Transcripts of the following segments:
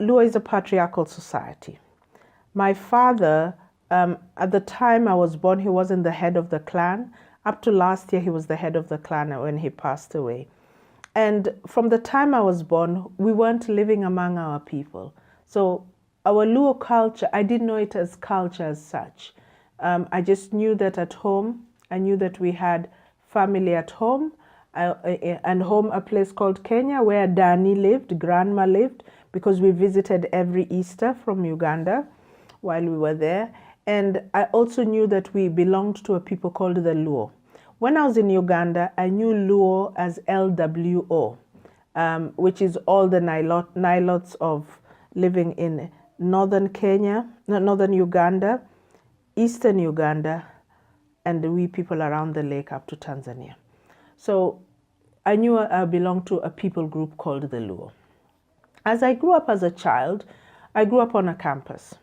Luo is a patriarchal society. My father, at the time I was born, he wasn't the head of the clan. Up to last year, he was the head of the clan when he passed away. And from the time I was born, we weren't living among our people. So our Luo culture, I didn't know it as culture as such. I just knew that at home, I knew that we had family at home, and home a place called Kenya where Dani lived, grandma lived, because we visited every Easter from Uganda while we were there. And I also knew that we belonged to a people called the Luo. When I was in Uganda, I knew Luo as LWO, which is all the Nilots of living in northern Kenya, northern Uganda, eastern Uganda, and we people around the lake up to Tanzania. So I knew I belonged to a people group called the Luo. As I grew up as a child, I grew up on a campus.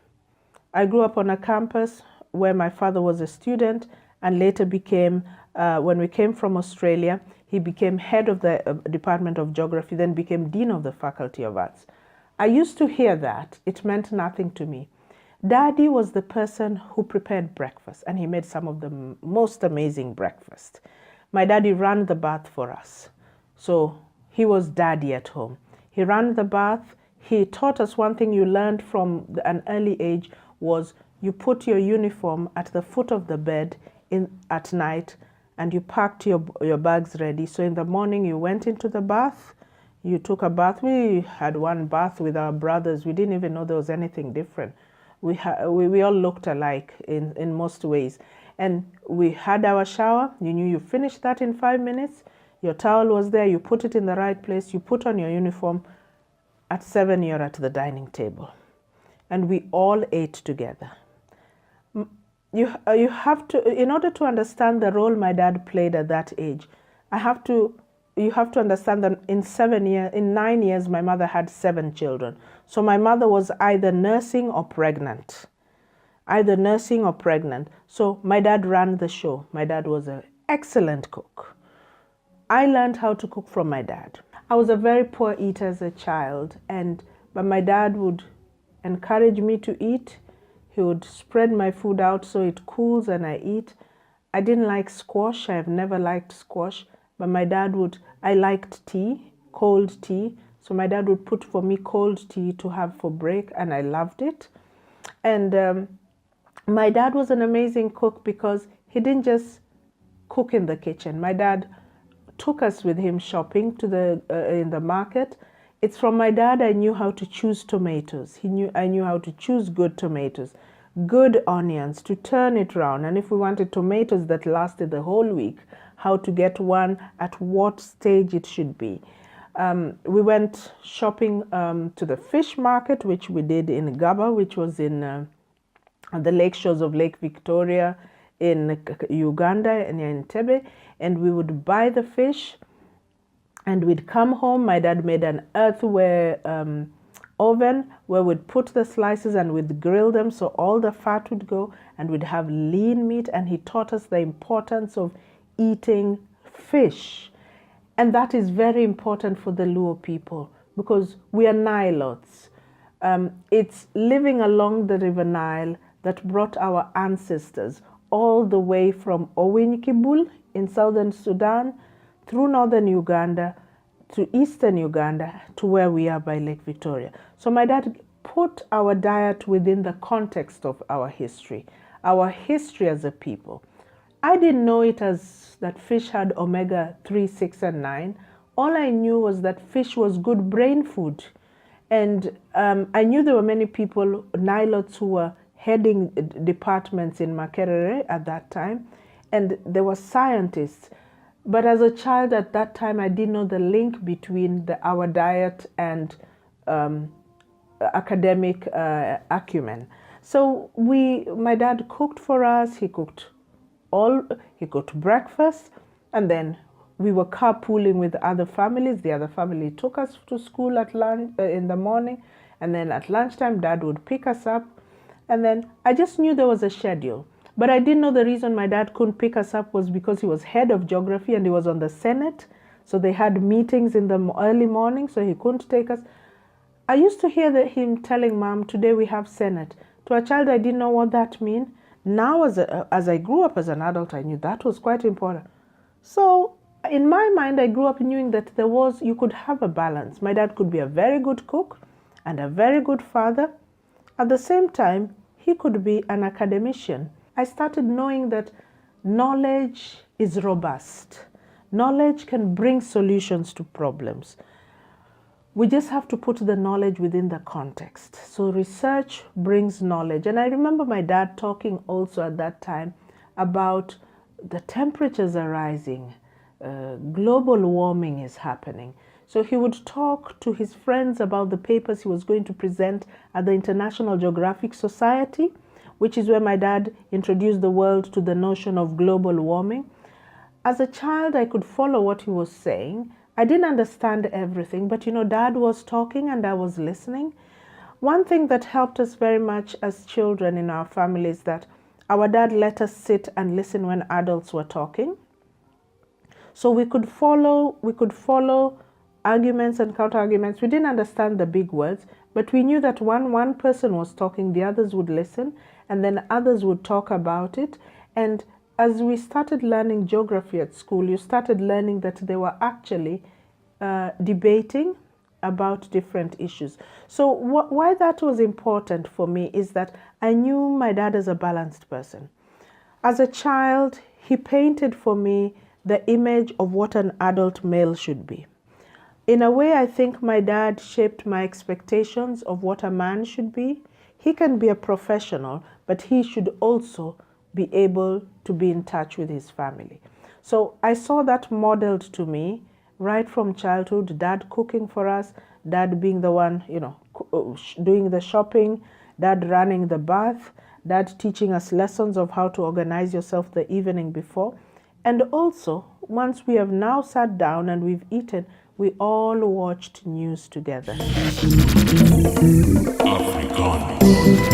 I grew up on a campus where my father was a student and later became, when we came from Australia, he became head of the Department of Geography, then became Dean of the Faculty of Arts. I used to hear that. It meant nothing to me. Daddy was the person who prepared breakfast, and he made some of the most amazing breakfast. My daddy ran the bath for us. So he was daddy at home. He ran the bath. He taught us one thing you learned from an early age was you put your uniform at the foot of the bed at night, and you packed your bags ready. So in the morning you went into the bath, you took a bath. We had one bath with our brothers. We didn't even know there was anything different. We all looked alike in most ways. And we had our shower. You knew you finished that in 5 minutes. Your towel was there. You put it in the right place. You put on your uniform. At 7, you're at the dining table. And we all ate together. You have to, in order to understand the role my dad played at that age, you have to understand that in 9 years, my mother had 7 children. So my mother was either nursing or pregnant. So my dad ran the show. My dad was an excellent cook. I learned how to cook from my dad. I was a very poor eater as a child, but my dad would encourage me to eat. He would spread my food out so it cools and I eat. I didn't like squash. I have never liked squash. But my dad I liked tea, cold tea. So my dad would put for me cold tea to have for break, and I loved it. And my dad was an amazing cook because he didn't just cook in the kitchen. My dad took us with him shopping to in the market. It's from my dad I knew how to choose tomatoes. I knew how to choose good tomatoes, good onions, to turn it around. And if we wanted tomatoes that lasted the whole week, how to get one, at what stage it should be. We went shopping to the fish market, which we did in Gaba, which was in the lake shores of Lake Victoria in Uganda and in Entebbe, and we would buy the fish and we'd come home. My dad made an earthenware oven where we'd put the slices and we'd grill them so all the fat would go, and we'd have lean meat, and he taught us the importance of eating fish. And that is very important for the Luo people because we are Nilots. It's living along the River Nile that brought our ancestors all the way from Owinyikibul in southern Sudan, through northern Uganda, to eastern Uganda, to where we are by Lake Victoria. So my dad put our diet within the context of our history as a people. I didn't know it as that fish had omega-3, 6, and 9. All I knew was that fish was good brain food. And I knew there were many people, Nilots, who were heading departments in Makerere at that time. And there were scientists. But as a child at that time, I didn't know the link between our diet and academic acumen. So my dad cooked for us. He cooked breakfast, and then we were carpooling with other families. The other family took us to school at lunch in the morning, and then at lunchtime, Dad would pick us up. And then I just knew there was a schedule. But I didn't know the reason my dad couldn't pick us up was because he was head of geography and he was on the Senate. So they had meetings in the early morning, so he couldn't take us. I used to hear him telling Mom, today we have Senate. To a child, I didn't know what that meant. Now, as I grew up as an adult, I knew that was quite important. So, in my mind, I grew up knowing that you could have a balance. My dad could be a very good cook and a very good father. At the same time, he could be an academician. I started knowing that knowledge is robust. Knowledge can bring solutions to problems. We just have to put the knowledge within the context. So research brings knowledge. And I remember my dad talking also at that time about the temperatures are rising, global warming is happening. So he would talk to his friends about the papers he was going to present at the International Geographic Society, which is where my dad introduced the world to the notion of global warming. As a child, I could follow what he was saying. I didn't understand everything, but Dad was talking and I was listening. One thing that helped us very much as children in our family is that our dad let us sit and listen when adults were talking. So we could follow arguments and counter-arguments. We didn't understand the big words, but we knew that one person was talking, the others would listen, and then others would talk about it. And as we started learning geography at school, you started learning that they were actually debating about different issues. So why that was important for me is that I knew my dad as a balanced person. As a child, he painted for me the image of what an adult male should be. In a way, I think my dad shaped my expectations of what a man should be. He can be a professional, but he should also be able to be in touch with his family. So I saw that modeled to me right from childhood, dad cooking for us, dad being the one, doing the shopping, dad running the bath, dad teaching us lessons of how to organize yourself the evening before. And also, once we have now sat down and we've eaten, we all watched news together. Africanus.